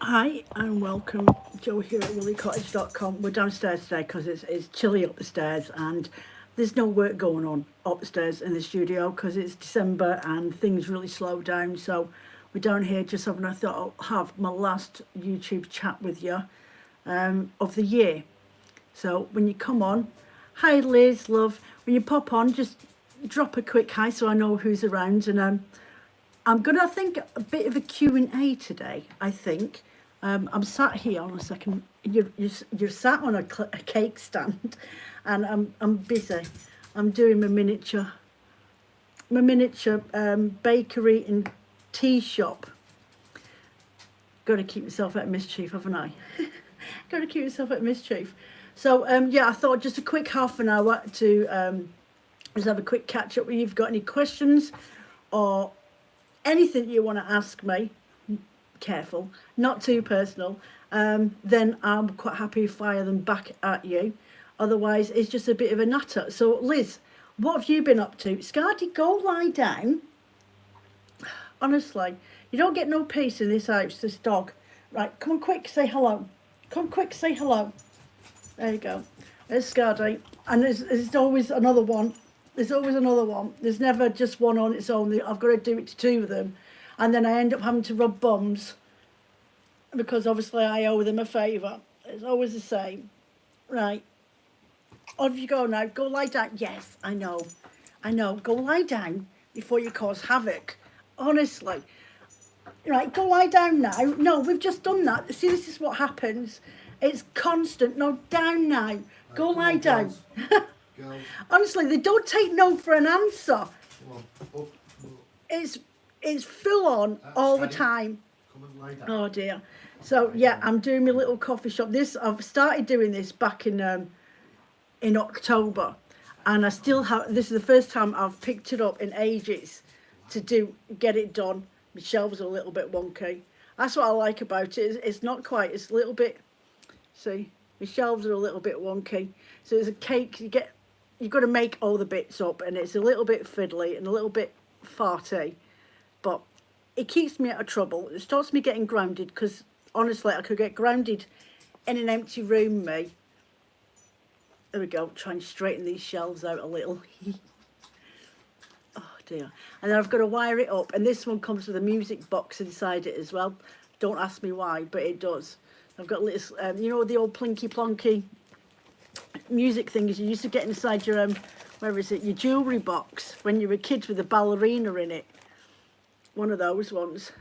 Hi and welcome, Joe here at WoolieCottage.com. We're downstairs today because it's chilly up the stairs and there's no work going on upstairs in the studio because it's December and things really slow down. So we're down here just having, I thought I'll have my last YouTube chat with you of the year. So when you come on, hi Liz, love, when you pop on, just drop a quick hi so I know who's around. And I'm going to think a bit of a Q&A today, I think. I'm sat here on a second. You're sat on a cake stand, and I'm busy. I'm doing my miniature bakery and tea shop. Got to keep myself out of mischief, haven't I? Got to keep myself out of mischief. So yeah, I thought just a quick half an hour to just have a quick catch up. If you've got any questions or anything you want to ask me, careful, not too personal, then I'm quite happy to fire them back at you. Otherwise, it's just a bit of a natter. So, Liz, what have you been up to? Scardy, go lie down. Honestly, you don't get no peace in this house, this dog. Right, come on quick, say hello. Come quick, say hello. There you go. There's Scardy. And there's always another one. There's always another one. There's never just one on its own. I've got to do it to two of them. And then I end up having to rub bums because obviously I owe them a favour. It's always the same. Right. Off you go now. Go lie down. Yes, I know. I know. Go lie down before you cause havoc. Honestly. Right, go lie down now. No, we've just done that. See, this is what happens. It's constant. No, down now. Go lie down. Honestly, they don't take no for an answer. It's full on all the time. Oh dear. So yeah, I'm doing my little coffee shop. I've started doing this back in October, and I still have. This is the first time I've picked it up in ages to get it done. My shelves are a little bit wonky. That's what I like about it. It's not quite. It's a little bit. See, my shelves are a little bit wonky. So it's a cake. You've got to make all the bits up, and it's a little bit fiddly and a little bit farty. But it keeps me out of trouble. It stops me getting grounded because, honestly, I could get grounded in an empty room, me. There we go. Try and straighten these shelves out a little. Oh, dear. And then I've got to wire it up. And this one comes with a music box inside it as well. Don't ask me why, but it does. I've got little, you know, the old plinky plonky music things you used to get inside your, where is it, your jewellery box when you were kids with a ballerina in it. One of those ones.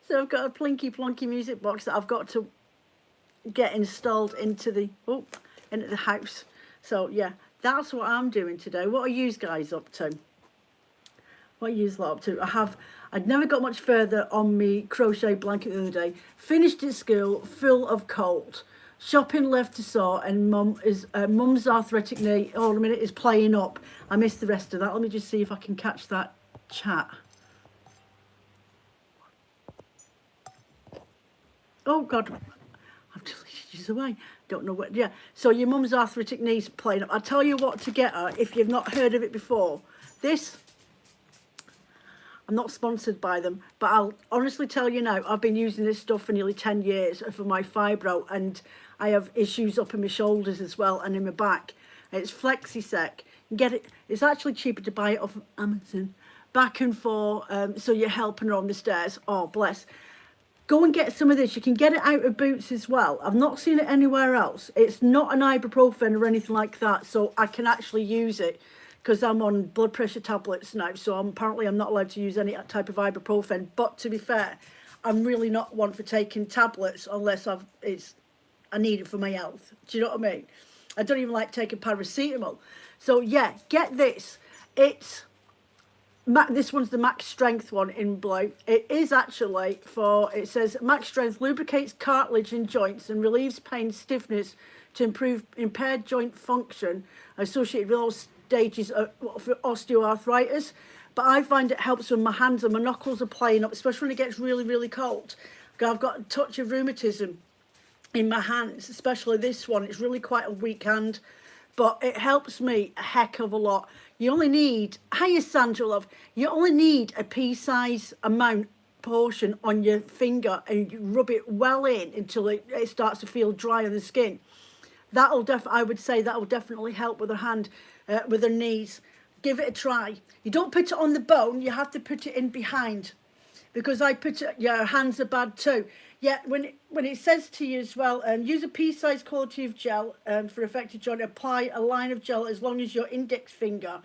So I've got a plinky plonky music box that I've got to get installed into the house. So yeah, that's what I'm doing today. What are you guys up to? What are you up to? I'd never got much further on me crochet blanket the other day. Finished at school, full of cold. Shopping left to sort, and mum's arthritic knee. Hold a minute, is playing up. I missed the rest of that. Let me just see if I can catch that chat. Oh God, I've deleted you away. Don't know what. Yeah. So your mum's arthritic knee's playing up. I'll tell you what to get her if you've not heard of it before. This. I'm not sponsored by them, but I'll honestly tell you now, I've been using this stuff for nearly 10 years for my fibro, and I have issues up in my shoulders as well and in my back. It's FlexiSec. You get it. It's actually cheaper to buy it off of Amazon. Back and forth, so you're helping her on the stairs. Oh, bless. Go and get some of this. You can get it out of Boots as well. I've not seen it anywhere else. It's not an ibuprofen or anything like that, so I can actually use it because I'm on blood pressure tablets now, so apparently I'm not allowed to use any type of ibuprofen. But to be fair, I'm really not one for taking tablets unless I need it for my health. Do you know what I mean? I don't even like taking paracetamol. So yeah, get this. This one's the Max Strength one in blue. It is actually it says Max Strength lubricates cartilage in joints and relieves pain, stiffness to improve impaired joint function associated with all stages for osteoarthritis. But I find it helps when my hands and my knuckles are playing up, especially when it gets really, really cold. I've got a touch of rheumatism in my hands, especially this one. It's really quite a weak hand. but it helps me a heck of a lot. You only need, hiya Sandra love, you only need a pea-size amount portion on your finger, and you rub it well in until it starts to feel dry on the skin. That'll I would say that will definitely help with her hand, with her knees. Give it a try. You don't put it on the bone, you have to put it in behind, because I put it, yeah, hands are bad too. Yeah, when it says to you as well, use a pea-sized quantity of gel for affected joint. Apply a line of gel as long as your index finger.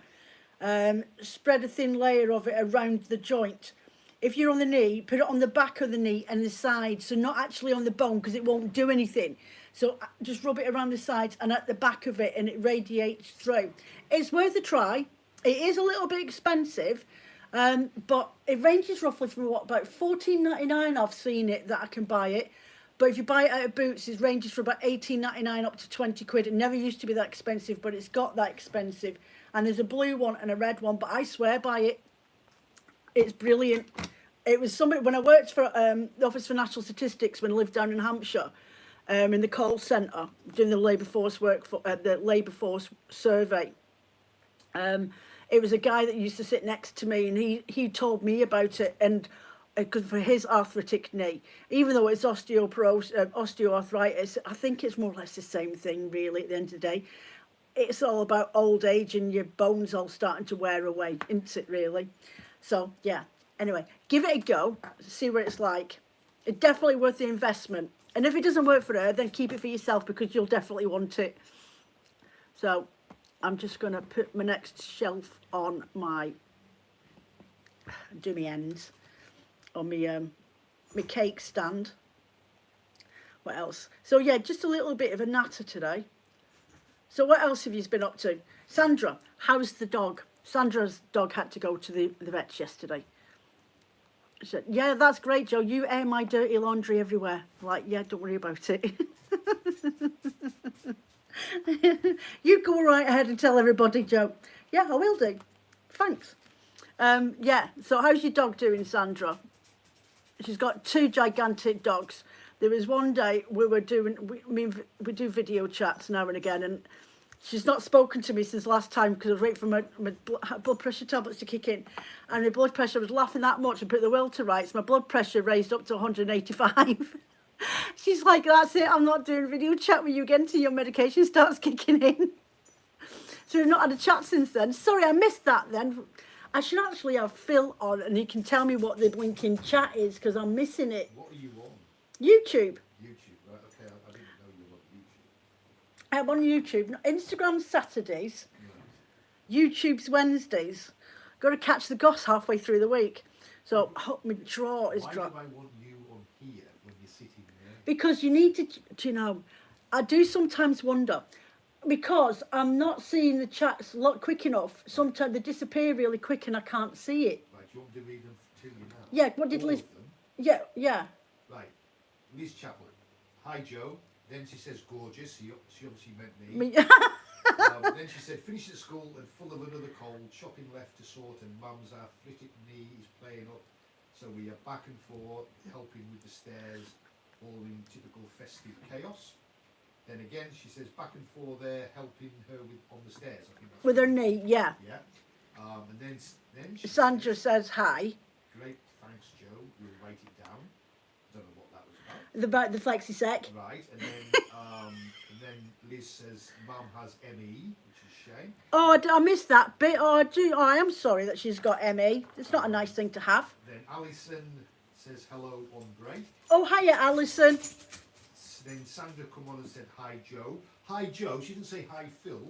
Spread a thin layer of it around the joint. If you're on the knee, put it on the back of the knee and the side, so not actually on the bone, because it won't do anything. So just rub it around the sides and at the back of it, and it radiates through. It's worth a try. It is a little bit expensive, but it ranges roughly from what, about $14.99 I've seen it that I can buy it. But if you buy it out of Boots, it ranges from about $18.99 up to 20 quid. It never used to be that expensive, but it's got that expensive. And there's a blue one and a red one, but I swear by it. It's brilliant. It was something when I worked for the Office for National Statistics when I lived down in Hampshire, in the call centre, doing the labour force work for the labour force survey. It was a guy that used to sit next to me, and he told me about it, and because for his arthritic knee, even though it's osteoarthritis, I think it's more or less the same thing really at the end of the day. It's all about old age and your bones all starting to wear away, isn't it really? So yeah, anyway, give it a go, see what it's like. It's definitely worth the investment. And if it doesn't work for her, then keep it for yourself, because you'll definitely want it. So I'm just going to put my next shelf on my, do my ends, on my, my cake stand. What else? So yeah, just a little bit of a natter today. So what else have you been up to? Sandra, how's the dog? Sandra's dog had to go to the vets yesterday. She said, yeah, that's great, Joe. You air my dirty laundry everywhere. I'm like, yeah, don't worry about it. You go right ahead and tell everybody, Joe. Yeah, I will do. Thanks. Yeah, so how's your dog doing, Sandra? She's got 2 gigantic dogs. There was one day we were doing, we do video chats now and again, and she's not spoken to me since last time because I was waiting for my blood pressure tablets to kick in. And my blood pressure, I was laughing that much and put the will to rights. My blood pressure raised up to 185. She's like, that's it, I'm not doing video chat with you again till your medication starts kicking in. So we've not had a chat since then. Sorry, I missed that then. I should actually have Phil on and he can tell me what the blinking chat is because I'm missing it. What are you on? YouTube. YouTube, right, okay, I didn't know you were on YouTube. I'm on YouTube. Instagram's Saturdays. YouTube's Wednesdays. Got to catch the goss halfway through the week. So my jaw is dry. Why do I want you on here when you're sitting there? Because you need to, you know, I do sometimes wonder, because I'm not seeing the chats quick enough. Sometimes they disappear really quick and I can't see it. Right, do you want me to read them to you now? Yeah, what did All Liz? of them? Yeah. Right, Liz Chaplin. Hi Joe. Then she says gorgeous. She obviously meant me. Then she said finish at school and full of another cold. Shopping left to sort and mum's arthritic knee is playing up. So we are back and forth helping with the stairs, all in typical festive chaos. Then again she says back and forth there helping her on the stairs. I think that's With her knee, yeah. Yeah. And then she Sandra says hi. Great, thanks Joe. We'll write it down. Don't know what that was about. About the flexi sec. Right, and then Liz says Mum has ME, which is a shame. Oh, I missed that bit. Oh, I do. Oh, I am sorry that she's got ME. It's not a nice thing to have. Then Alison says hello on Great. Oh, hiya, Alison. Then Sandra come on and said hi Joe. Hi Joe. She didn't say hi Phil.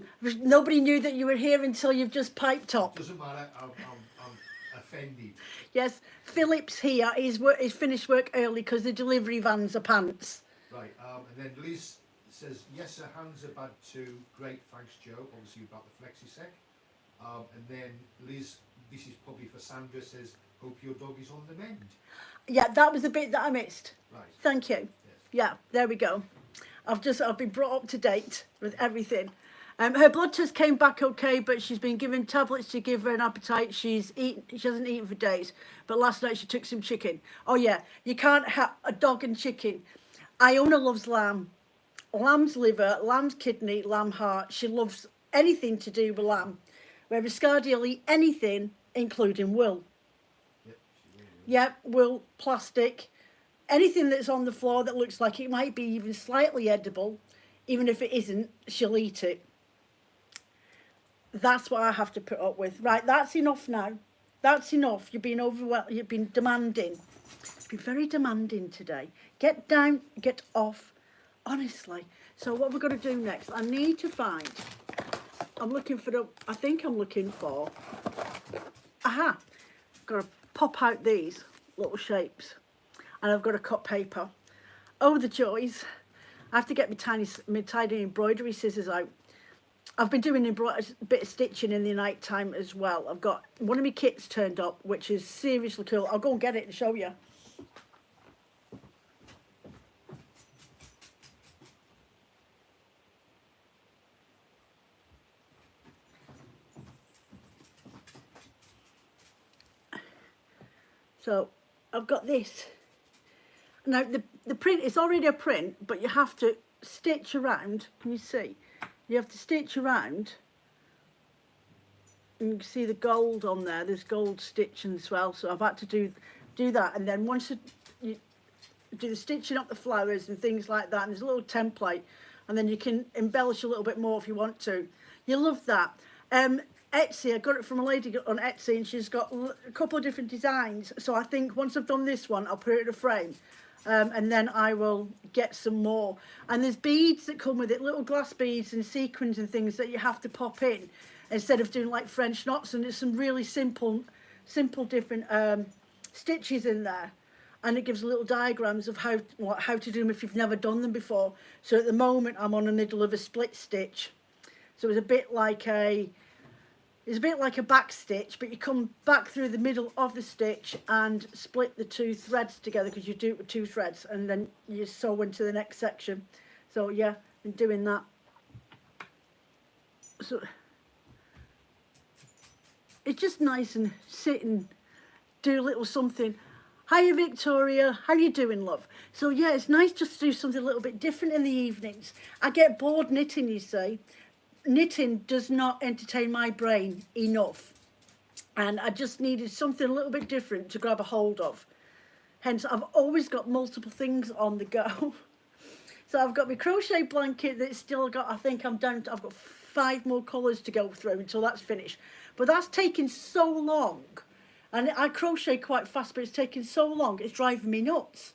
Nobody knew that you were here until you've just piped up. Doesn't matter. I'm offended. Yes, Philip's here. He's finished work early because the delivery vans are pants. Right, and then Liz says yes, her hands are bad too. Great, thanks Joe. Obviously about the flexi-sec. And then Liz, this is probably for Sandra, says hope your dog is on the mend. Yeah, that was the bit that I missed. Right. Thank you. Yes. Yeah, there we go. I've been brought up to date with everything. Her blood test came back okay, but she's been given tablets to give her an appetite. She hasn't eaten for days, but last night she took some chicken. Oh yeah, you can't have a dog and chicken. Iona loves lamb. lamb's liver, lamb's kidney, lamb heart. She loves anything to do with lamb. Whereas Scardy will eat anything, including wool. Yep, she will. Yep, wool, plastic, anything that's on the floor that looks like it might be even slightly edible, even if it isn't, she'll eat it. That's what I have to put up with. Right, that's enough now. That's enough. You've been overwhelmed. You've been demanding. You've been very demanding today. Get down, get off. Honestly. So what we're going to do next, I need to find, I'm looking for the, I think I'm looking for, aha, I've got to pop out these little shapes. And I've got a cut paper. Oh, the joys. I have to get my tiny embroidery scissors out. I've been doing a bit of stitching in the night time as well. I've got one of my kits turned up, which is seriously cool. I'll go and get it and show you. So I've got this. Now the print is already a print, but you have to stitch around. Can you see? You have to stitch around. And you can see the gold on there. There's gold stitching as well. So I've had to do that. And then once you do the stitching up the flowers and things like that, and there's a little template, and then you can embellish a little bit more if you want to. You love that. Etsy, I got it from a lady on Etsy, and she's got a couple of different designs. So I think once I've done this one, I'll put it in a frame. And then I will get some more. And there's beads that come with it, little glass beads and sequins and things that you have to pop in instead of doing like French knots. And there's some really simple different stitches in there. And it gives little diagrams of how to do them if you've never done them before. So at the moment I'm on the middle of a split stitch. So it's a bit like a back stitch, but you come back through the middle of the stitch and split the two threads together, because you do it with two threads, and then you sew into the next section. So yeah, I'm doing that. So it's just nice and sit and do a little something. Hiya Victoria, how you doing, love? So yeah, it's nice just to do something a little bit different in the evenings. I get bored knitting, you see. Knitting does not entertain my brain enough, and I just needed something a little bit different to grab a hold of. Hence I've always got multiple things on the go. So I've got my crochet blanket that's still got, I think I've got 5 more colours to go through until that's finished, but that's taken so long, and I crochet quite fast, but it's taken so long, it's driving me nuts.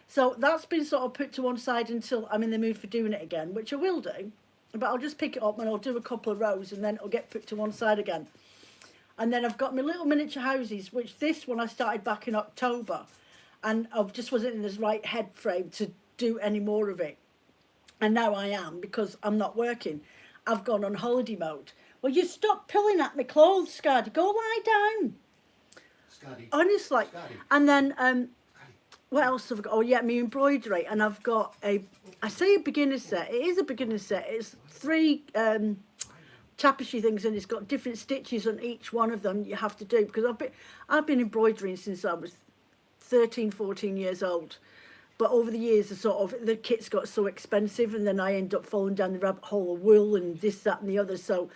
So that's been sort of put to one side until I'm in the mood for doing it again, which I will do. But I'll just pick it up and I'll do a couple of rows, and then it'll get put to one side again. And then I've got my little miniature houses, which this one I started back in October, and I just wasn't in the right head frame to do any more of it. And now I am, because I'm not working. I've gone on holiday mode. Well, you stop pulling at my clothes, Scardy. Go lie down. Scardy. Honestly. Scardy. And then what else have I got? Oh yeah, my embroidery, and I've got I say a beginner set. It is a beginner set. It's 3 tapestry things, and it's got different stitches on each one of them you have to do, because I've been embroidering since I was 13, 14 years old. But over the years, the kits got so expensive, and then I end up falling down the rabbit hole of wool and this, that, and the other. So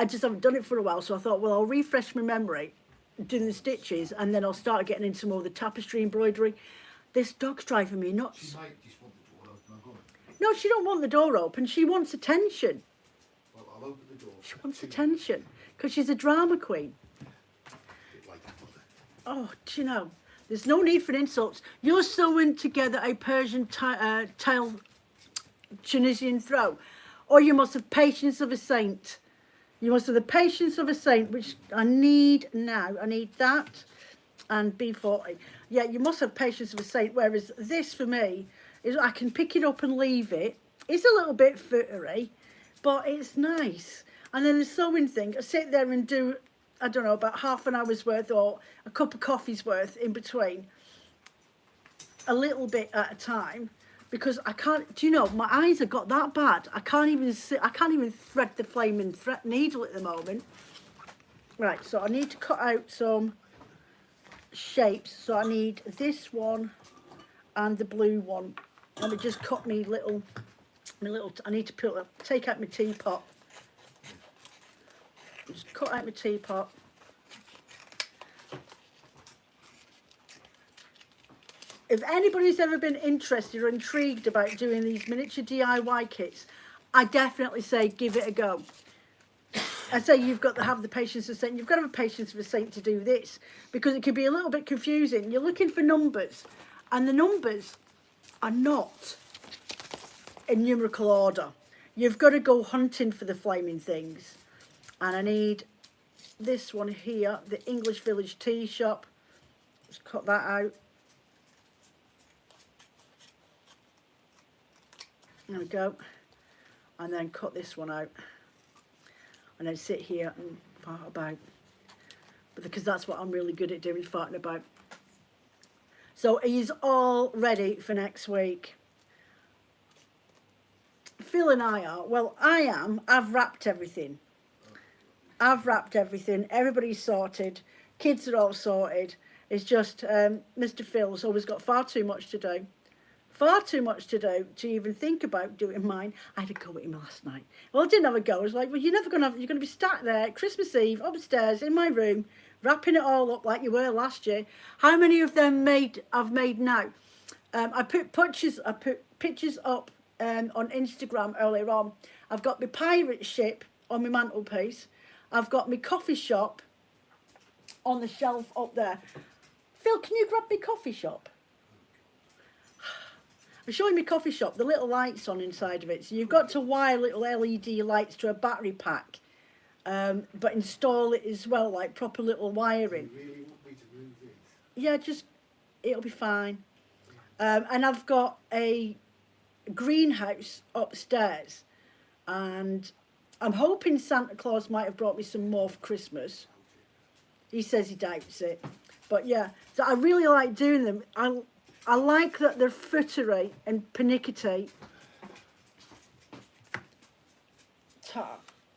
I just haven't done it for a while. So I thought, well, I'll refresh my memory doing the stitches, and then I'll start getting into more of the tapestry embroidery. This dog's driving me nuts. She might just want the door open. I'll go on. No, she don't want the door open. She wants attention. Well, I'll open the door. She wants attention because she's a drama queen. Bit like that, wasn't it? Oh, do you know? There's no need for insults. You're sewing together a Persian tail Tunisian throw, or you must have patience of a saint. You must have the patience of a saint, which I need now. I need that and B40. Yeah, you must have patience of a saint, whereas this for me is I can pick it up and leave it. It's a little bit footery, but it's nice. And then the sewing thing, I sit there and do, I don't know, about half an hour's worth or a cup of coffee's worth in between, a little bit at a time, because I can't, do you know, my eyes have got that bad. I can't even thread the flaming needle at the moment. Right, so I need to cut out some shapes. So I need this one and the blue one. Let me just cut me little I need to take out my teapot. Just cut out my teapot. If anybody's ever been interested or intrigued about doing these miniature DIY kits, I definitely say give it a go. I say you've got to have the patience of a saint. You've got to have patience of a saint to do this, because it can be a little bit confusing. You're looking for numbers, and the numbers are not in numerical order. You've got to go hunting for the flaming things. And I need this one here, the English Village Tea Shop. Let's cut that out. There we go. And then cut this one out. And then sit here and fart about. But because that's what I'm really good at doing, farting about. So he's all ready for next week. Phil and I are, well, I am. I've wrapped everything. Everybody's sorted. Kids are all sorted. It's just Mr. Phil's always got far too much to do. To even think about doing mine. I had a go at him last night. Well, I didn't have a go. I was like, well, you're going to be sat there Christmas Eve upstairs in my room, wrapping it all up like you were last year. How many of them I've made now? I put pictures up on Instagram earlier on. I've got my pirate ship on my mantelpiece. I've got my coffee shop on the shelf up there. Phil, can you grab me coffee shop? I'm showing me coffee shop, the little lights on inside of it. So you've got to wire little LED lights to a battery pack, but install it as well, like proper little wiring. You really want me to move this? Yeah, it'll be fine. And I've got a greenhouse upstairs, and I'm hoping Santa Claus might have brought me some more for Christmas. He says he doubts it. But yeah, so I really like doing them. I like that they're footery and pernickety.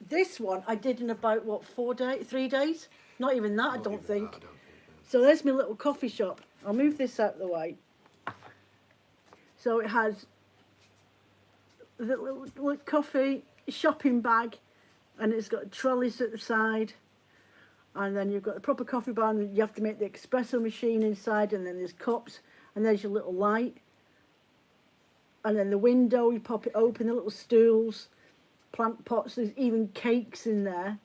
This one I did in about, 3 days? Not even that, I don't think. So there's my little coffee shop. I'll move this out of the way. So it has the little coffee shopping bag, and it's got trolleys at the side. And then you've got the proper coffee bar, and you have to make the espresso machine inside, and then there's cups. And there's your little light. And then the window, you pop it open, the little stools, plant pots, there's even cakes in there.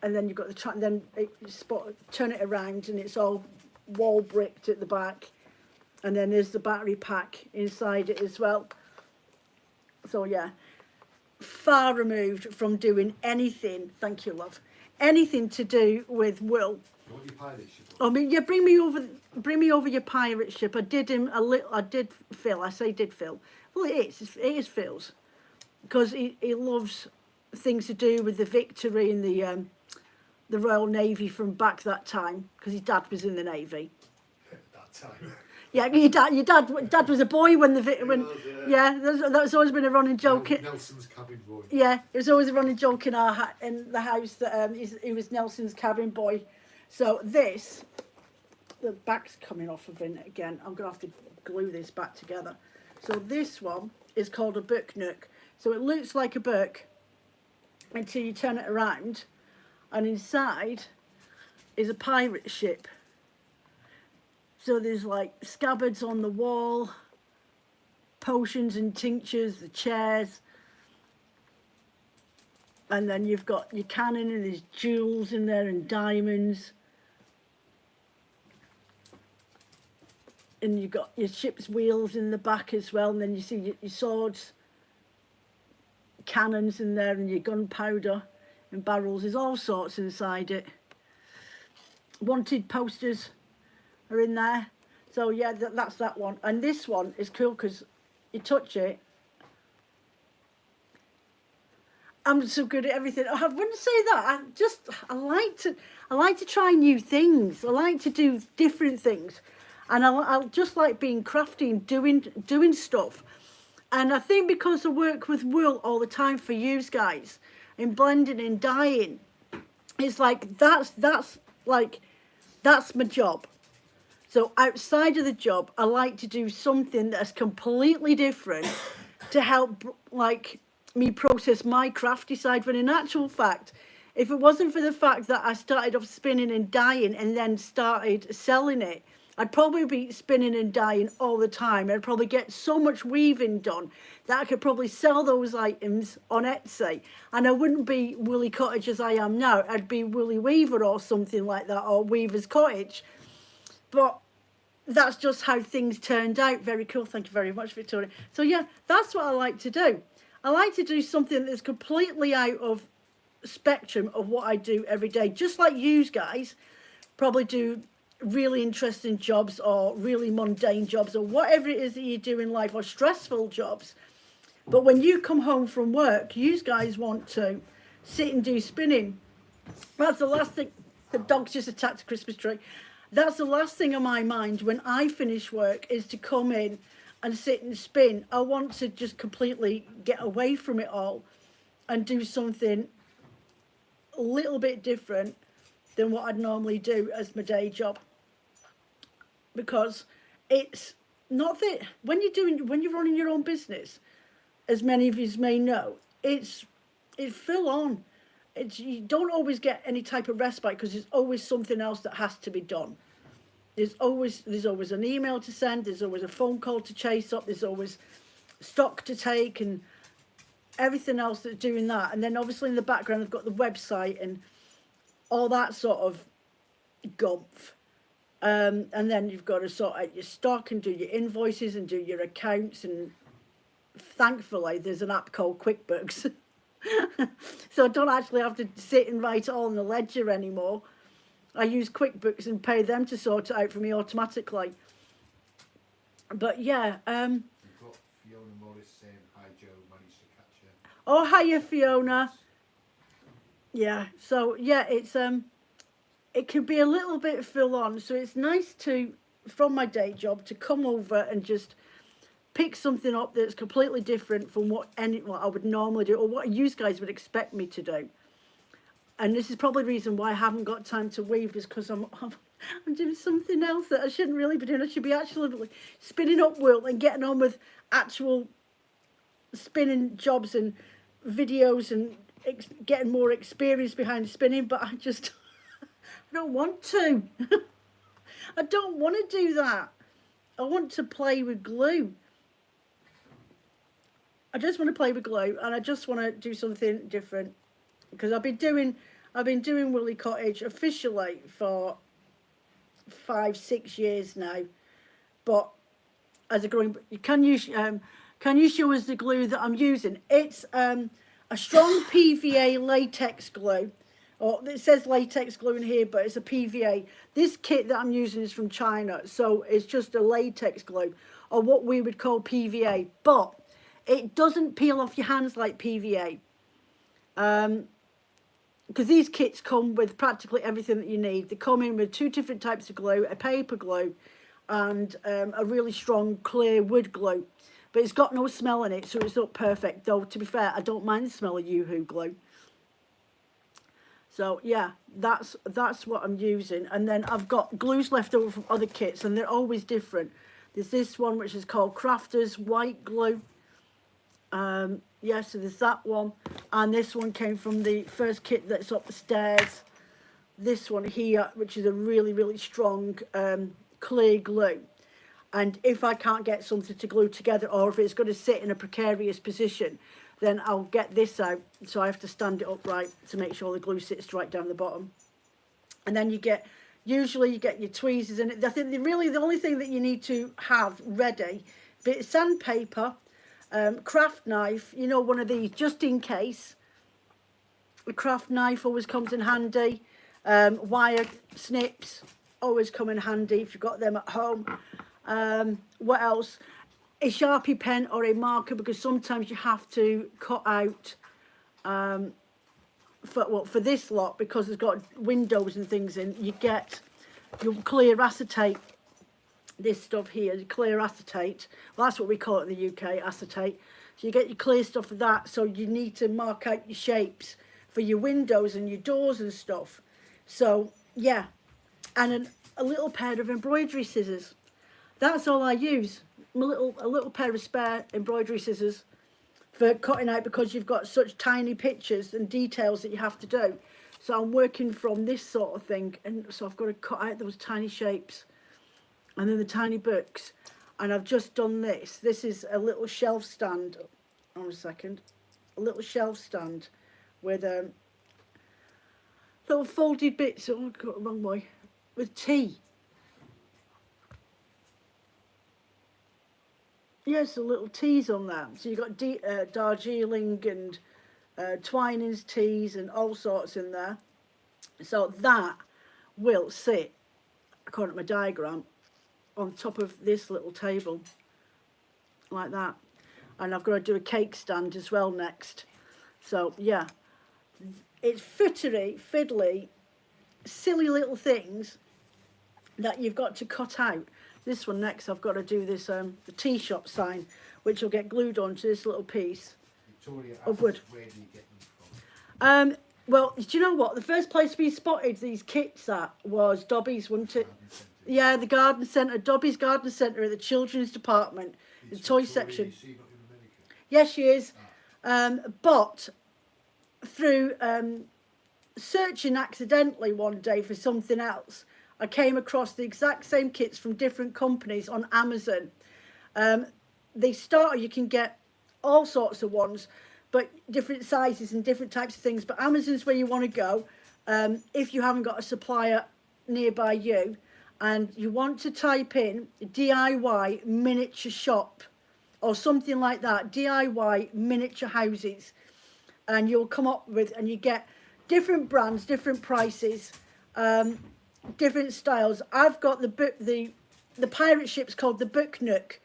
And then you've got turn it around, and it's all wall bricked at the back. And then there's the battery pack inside it as well. So yeah, far removed from doing anything, thank you love, anything to do with wool. You want your pirate ship? I mean, yeah, bring me over your pirate ship. I did him a little. I did Phil. I say did Phil. Well, it is Phil's, because he loves things to do with the Victory and the Royal Navy from back that time, because his dad was in the Navy. That time. Yeah, your dad was a boy when that's always been a running joke. Nelson's cabin boy. Yeah, it was always a running joke in the house that he was Nelson's cabin boy. So the back's coming off of it again. I'm going to have to glue this back together. So this one is called a book nook. So it looks like a book until you turn it around, and inside is a pirate ship. So there's like scabbards on the wall, potions and tinctures, the chairs. And then you've got your cannon, and there's jewels in there and diamonds. And you've got your ship's wheels in the back as well. And then you see your swords, cannons in there, and your gunpowder and barrels. There's all sorts inside it. Wanted posters are in there. So yeah, that's that one. And this one is cool because you touch it. I'm so good at everything. I wouldn't say that. I like to try new things. I like to do different things, and I just like being crafty and doing stuff. And I think because I work with wool all the time for you guys, in blending and dyeing, it's like that's my job. So outside of the job, I like to do something that's completely different to help like me process my crafty side. When in actual fact, if it wasn't for the fact that I started off spinning and dyeing and then started selling it, I'd probably be spinning and dyeing all the time. I'd probably get so much weaving done that I could probably sell those items on Etsy. And I wouldn't be Woolly Cottage as I am now. I'd be Woolly Weaver or something like that, or Weaver's Cottage. But that's just how things turned out. Very cool. Thank you very much, Victoria. So yeah, that's what I like to do. I like to do something that's completely out of spectrum of what I do every day. Just like you guys probably do really interesting jobs or really mundane jobs or whatever it is that you do in life, or stressful jobs. But when you come home from work, you guys want to sit and do spinning. That's the last thing. The dog's just attacked a Christmas tree. That's the last thing on my mind when I finish work, is to come in and sit and spin. I want to just completely get away from it all and do something a little bit different than what I'd normally do as my day job. Because it's not that when you're running your own business, as many of you may know, it's full on. You don't always get any type of respite because there's always something else that has to be done. There's always an email to send, there's always a phone call to chase up, there's always stock to take and everything else that's doing that. And then obviously in the background I've got the website and all that sort of gumph. And then you've got to sort out your stock and do your invoices and do your accounts, and thankfully there's an app called QuickBooks. So I don't actually have to sit and write it all in the ledger anymore. I use QuickBooks and pay them to sort it out for me automatically. But yeah, We've got Fiona Morris saying, hi Joe, managed to catch her. Oh, hiya Fiona. Yeah, so yeah, it can be a little bit full on, so it's nice to, from my day job, to come over and just pick something up that's completely different from what I would normally do, or what you guys would expect me to do. And this is probably the reason why I haven't got time to weave, is because I'm doing something else that I shouldn't really be doing. I should be actually spinning up wool and getting on with actual spinning jobs and videos and getting more experience behind spinning, but I just I don't want to. I don't want to do that. I want to play with glue. I just want to play with glue, and I just want to do something different, because I've been doing Woolly Cottage officially for 5-6 years now. But as a growing, can you show us the glue that I'm using? It's a strong PVA latex glue. Or it says latex glue in here, but it's a PVA. This kit that I'm using is from China, so it's just a latex glue, or what we would call PVA. But it doesn't peel off your hands like PVA. Because these kits come with practically everything that you need. They come in with 2 different types of glue, a paper glue and a really strong clear wood glue. But it's got no smell in it, so it's not perfect. Though, to be fair, I don't mind the smell of Yoo-hoo glue. So yeah, that's what I'm using. And then I've got glues left over from other kits, and they're always different. There's this one which is called Crafters White Glue. Yeah, so there's that one, and this one came from the first kit that's up the stairs. This one here, which is a really, really strong clear glue. And if I can't get something to glue together, or if it's going to sit in a precarious position, then I'll get this out. So I have to stand it upright to make sure the glue sits right down the bottom. And then usually you get your tweezers in it. I think the only thing that you need to have ready, bit of sandpaper, craft knife, one of these, just in case. A craft knife always comes in handy. Wire snips always come in handy if you've got them at home. What else? A Sharpie pen or a marker, because sometimes you have to cut out for this lot, because it's got windows and things in. You get your clear acetate, this stuff here, clear acetate. Well, that's what we call it in the UK, acetate. So you get your clear stuff for that. So you need to mark out your shapes for your windows and your doors and stuff. So yeah, and a little pair of embroidery scissors. That's all I use. A little pair of spare embroidery scissors for cutting out, because you've got such tiny pictures and details that you have to do. So I'm working from this sort of thing, and so I've got to cut out those tiny shapes and then the tiny books. And I've just done this. This is a little shelf stand. Hold on a second. A little shelf stand with little folded bits. Oh, I got it the wrong way. With tea. Yes, the little teas on that. So you've got Darjeeling and Twinings teas and all sorts in there. So that will sit, according to my diagram, on top of this little table, like that. And I've got to do a cake stand as well next. So yeah, it's fiddly, silly little things that you've got to cut out. This one next, I've got to do this the tea shop sign, which will get glued onto this little piece of wood. Where do you get them from? Well, do you know what? The first place we spotted these kits at was Dobby's, wasn't it? Yeah, the garden centre, Dobby's garden centre at the children's department, the toy section. Yes, she is. But through searching accidentally one day for something else, I came across the exact same kits from different companies on Amazon. You can get all sorts of ones, but different sizes and different types of things. But Amazon's where you want to go if you haven't got a supplier nearby you, and you want to type in DIY miniature shop or something like that, DIY miniature houses, and you'll come up with, and you get different brands, different prices, different styles. I've got the pirate ship's called the Book Nook.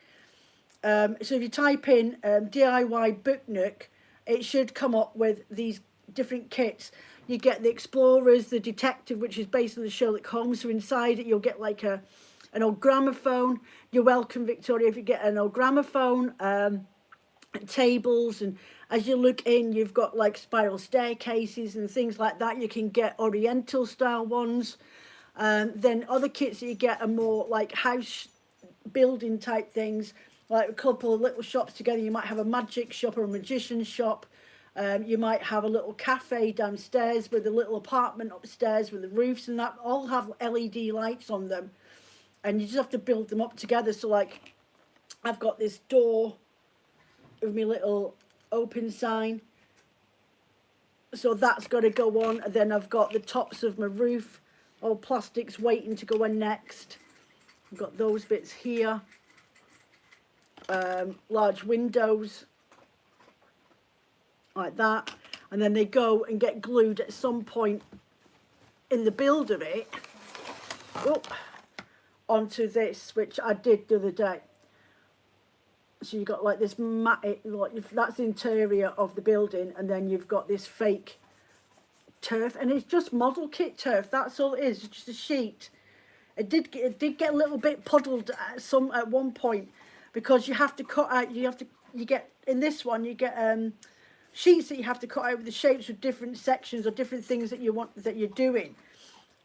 So if you type in DIY Book Nook, it should come up with these different kits. You get the Explorers, the Detective, which is based on the Sherlock Holmes. So inside it, you'll get like an old gramophone. You're welcome, Victoria, if you get an old gramophone, tables, and as you look in, you've got like spiral staircases and things like that. You can get Oriental style ones. Then other kits that you get are more like house building type things, like a couple of little shops together. You might have a magic shop or a magician's shop. You might have a little cafe downstairs with a little apartment upstairs with the roofs and that. All have LED lights on them, and you just have to build them up together. So like, I've got this door with my little open sign, so that's got to go on. And then I've got the tops of my roof, all plastics waiting to go in next. I've got those bits here, large windows like that, and then they go and get glued at some point in the build of it onto this, which I did the other day. So you've got like this that's the interior of the building, and then you've got this fake turf, and it's just model kit turf. That's all it is. It's just a sheet. It did get a little bit puddled at one point, because you have to cut out. You get in this one, you get sheets that you have to cut out with the shapes of different sections or different things that you're doing,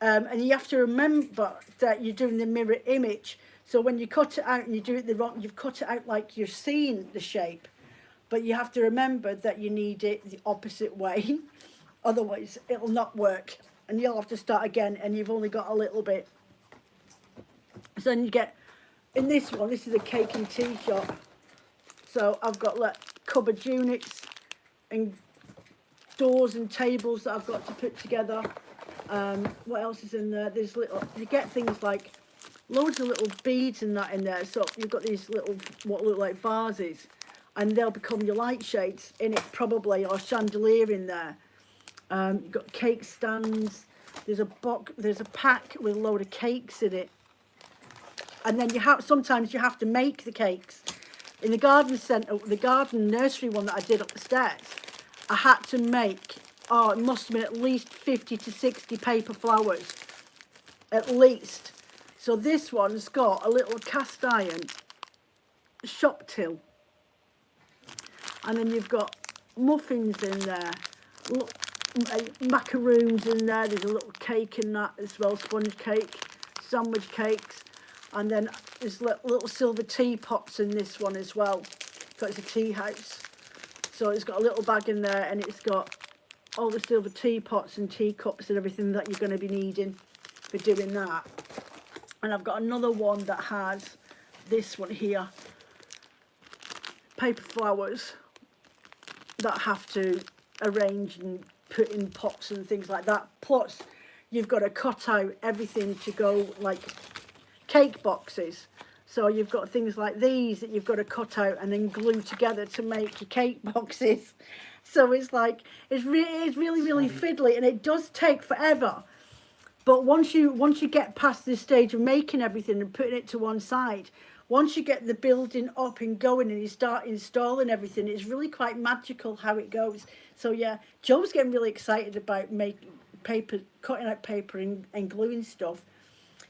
and you have to remember that you're doing the mirror image. So when you cut it out and you do it you've cut it out like you're seeing the shape, but you have to remember that you need it the opposite way, otherwise it'll not work, and you'll have to start again, and you've only got a little bit. So then you get, in this one, this is a cake and tea shop. So I've got like cupboard units and doors and tables that I've got to put together. What else is in there? There's you get things like loads of little beads and that in there. So you've got these little, what look like vases, and they'll become your light shades in it probably, or chandelier in there. You've got cake stands. There's a pack with a load of cakes in it. And then sometimes you have to make the cakes. In the garden centre, the garden nursery one that I did up the stairs, I had to make, it must have been at least 50 to 60 paper flowers, at least. So this one's got a little cast iron shop till. And then you've got muffins in there, macaroons in there. There's a little cake in that as well, sponge cake. sandwich cakes. And then there's little silver teapots in this one as well. So it's a tea house. So it's got a little bag in there, and it's got all the silver teapots and teacups and everything that you're going to be needing for doing that. And I've got another one that has this one here, paper flowers that I have to arrange and put in pots and things like that. Plus you've got to cut out everything to go like cake boxes. So you've got things like these that you've got to cut out and then glue together to make your cake boxes. So it's like, it's really fiddly, and it does take forever. But once you get past this stage of making everything and putting it to one side, once you get the building up and going and you start installing everything, it's really quite magical how it goes. So yeah, Joe's getting really excited about making paper, cutting out paper and gluing stuff.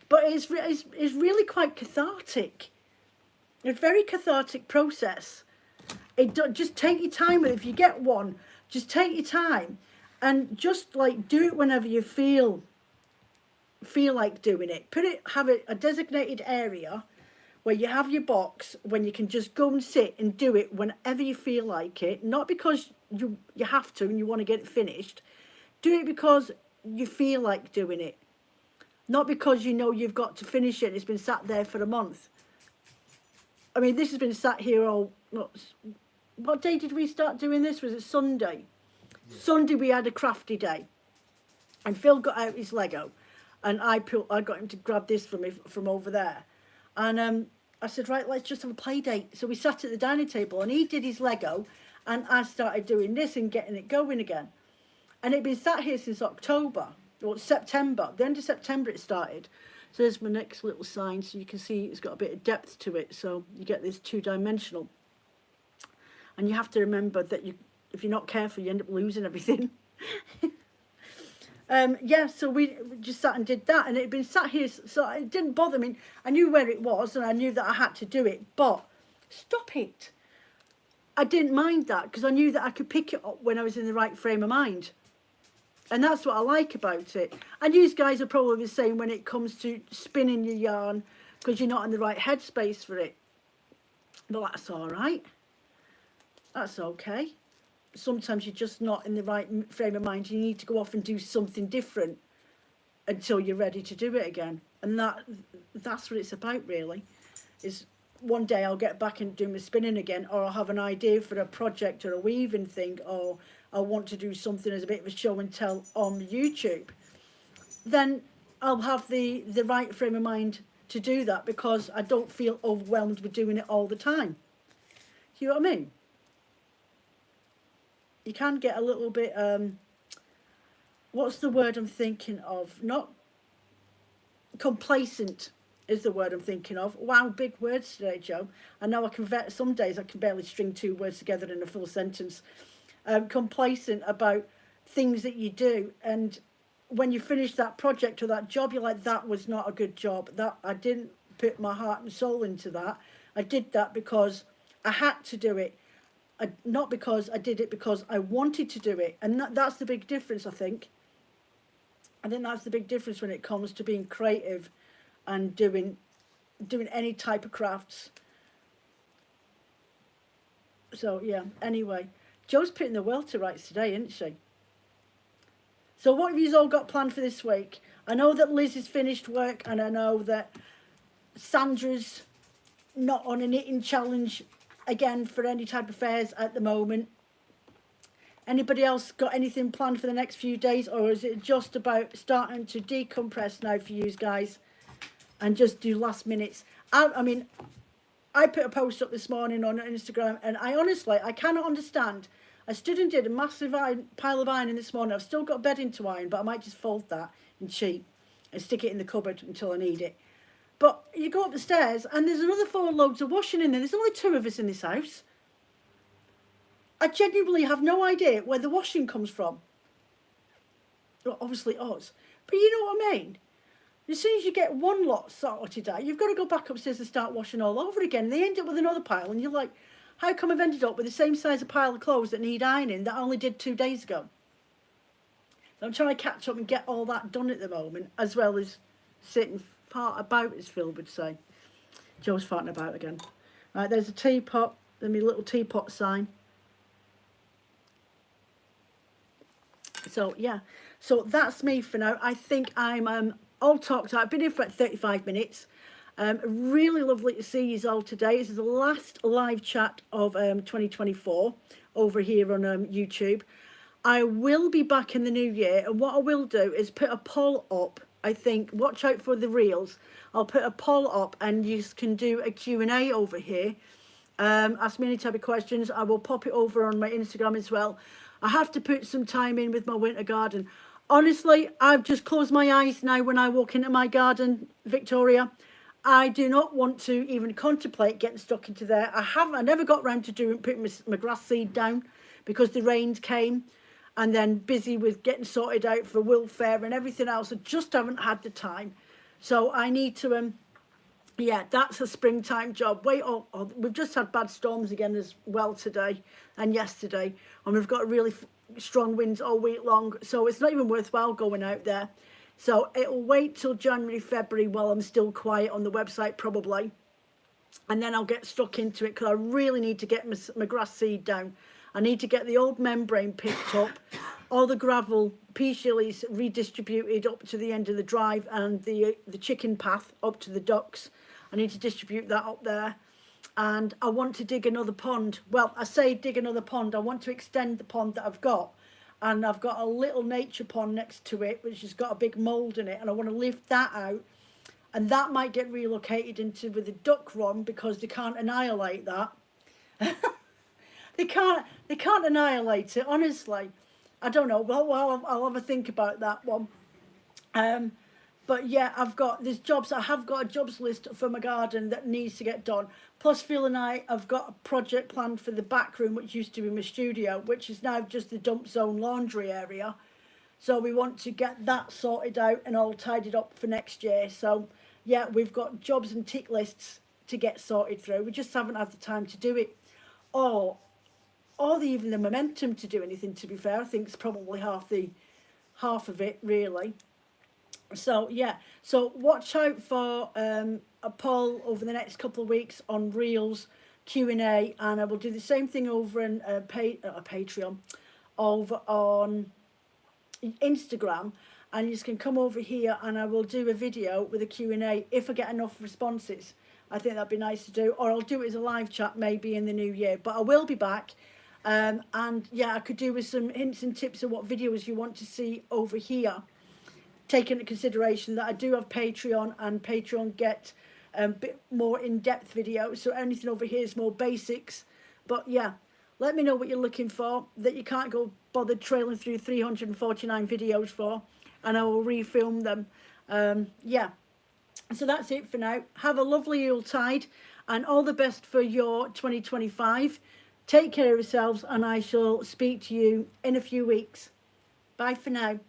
But it's really quite cathartic. It's a very cathartic process. Just take your time with it. If you get one, just take your time and just like do it whenever you feel like doing it. Have a designated area where you have your box, when you can just go and sit and do it whenever you feel like it. Not because you have to and you want to get it finished. Do it because you feel like doing it. Not because you know you've got to finish it. It's been sat there for a month. I mean, this has been sat here all... What day did we start doing this? Was it Sunday? Yeah. Sunday we had a crafty day. And Phil got out his Lego. And I got him to grab this from me from over there. And I said, right, let's just have a play date. So we sat at the dining table and he did his Lego. And I started doing this and getting it going again. And it'd been sat here since October. Well, September, the end of September it started. So there's my next little sign, so you can see it's got a bit of depth to it, so you get this two-dimensional. And you have to remember that if you're not careful, you end up losing everything. Yeah, so we just sat and did that, and it had been sat here, so it didn't bother me. I knew where it was, and I knew that I had to do it, but stop it. I didn't mind that, because I knew that I could pick it up when I was in the right frame of mind. And that's what I like about it. And you guys are probably the same when it comes to spinning your yarn, because you're not in the right headspace for it. But that's all right. That's okay. Sometimes you're just not in the right frame of mind. You need to go off and do something different until you're ready to do it again. And that's what it's about, really. Is one day I'll get back and do my spinning again, or I'll have an idea for a project or a weaving thing, or I want to do something as a bit of a show and tell on YouTube. Then I'll have the right frame of mind to do that, because I don't feel overwhelmed with doing it all the time. Do you know what I mean? You can get a little bit, what's the word I'm thinking of? Not complacent is the word I'm thinking of. Wow, big words today, Joe. I know some days I can barely string two words together in a full sentence. Complacent about things that you do, and when you finish that project or that job, you're like, that was not a good job. That I didn't put my heart and soul into that. I did that because I had to do it, not because I did it because I wanted to do it. And that's the big difference, I think. I think that's the big difference when it comes to being creative and doing any type of crafts. So yeah, anyway, Jo's putting the world to rights today, isn't she? So what have you all got planned for this week? I know that Liz has finished work, and I know that Sandra's not on a knitting challenge again for any type of fairs at the moment. Anybody else got anything planned for the next few days, or is it just about starting to decompress now for you guys and just do last minutes? I mean, I put a post up this morning on Instagram, and I cannot understand. I stood and did a massive pile of ironing this morning. I've still got bedding to iron, but I might just fold that and cheat and stick it in the cupboard until I need it. But you go up the stairs and there's another 4 loads of washing in there. There's only 2 of us in this house. I genuinely have no idea where the washing comes from. Well, obviously us. But you know what I mean? As soon as you get one lot sorted out, you've got to go back upstairs and start washing all over again. And they end up with another pile, and you're like, how come I've ended up with the same size of pile of clothes that need ironing that I only did 2 days ago? I'm trying to catch up and get all that done at the moment, as well as sit and fart about, as Phil would say. Joe's farting about again. Right, there's a teapot, then my little teapot sign. So yeah, so that's me for now. I think I'm all talked out. I've been here for 35 minutes. Really lovely to see you all today. This is the last live chat of 2024 over here on YouTube. I will be back in the new year, and what I will do is put a poll up. I think, watch out for the reels. I'll put a poll up and you can do a Q&A over here. Ask me any type of questions. I will pop it over on my Instagram as well. I have to put some time in with my winter garden. Honestly, I've just closed my eyes now when I walk into my garden, Victoria. I do not want to even contemplate getting stuck into there. I never got round to putting my grass seed down because the rains came, and then busy with getting sorted out for Will Fair and everything else. I just haven't had the time. So I need to, yeah, that's a springtime job. We've just had bad storms again as well today and yesterday. And we've got really strong winds all week long. So it's not even worthwhile going out there. So it'll wait till January, February while I'm still quiet on the website probably. And then I'll get stuck into it because I really need to get my grass seed down. I need to get the old membrane picked up, all the gravel, pea shillies redistributed up to the end of the drive, and the chicken path up to the ducks. I need to distribute that up there. And I want to dig another pond. Well, I say dig another pond. I want to extend the pond that I've got. And I've got a little nature pond next to it, which has got a big mould in it. And I want to lift that out. And that might get relocated into with a duck run because they can't annihilate that. They can't annihilate it, honestly. I don't know. Well, I'll have a think about that one. But yeah, I have got a jobs list for my garden that needs to get done. Plus, Phil and I have got a project planned for the back room, which used to be my studio, which is now just the dump zone laundry area. So we want to get that sorted out and all tidied up for next year. So yeah, we've got jobs and tick lists to get sorted through. We just haven't had the time to do it. Or even the momentum to do anything, to be fair. I think it's probably half of it, really. So yeah, so watch out for a poll over the next couple of weeks on Reels, Q&A, and I will do the same thing over in Patreon, over on Instagram, and you just can come over here and I will do a video with a Q&A if I get enough responses. I think that'd be nice to do, or I'll do it as a live chat maybe in the new year, but I will be back. And yeah, I could do with some hints and tips of what videos you want to see over here. Take into consideration that I do have Patreon, and Patreon get a bit more in-depth videos. So anything over here is more basics. But yeah, let me know what you're looking for that you can't go bothered trailing through 349 videos for, and I will refilm them. Yeah, so that's it for now. Have a lovely Yuletide and all the best for your 2025. Take care of yourselves, and I shall speak to you in a few weeks. Bye for now.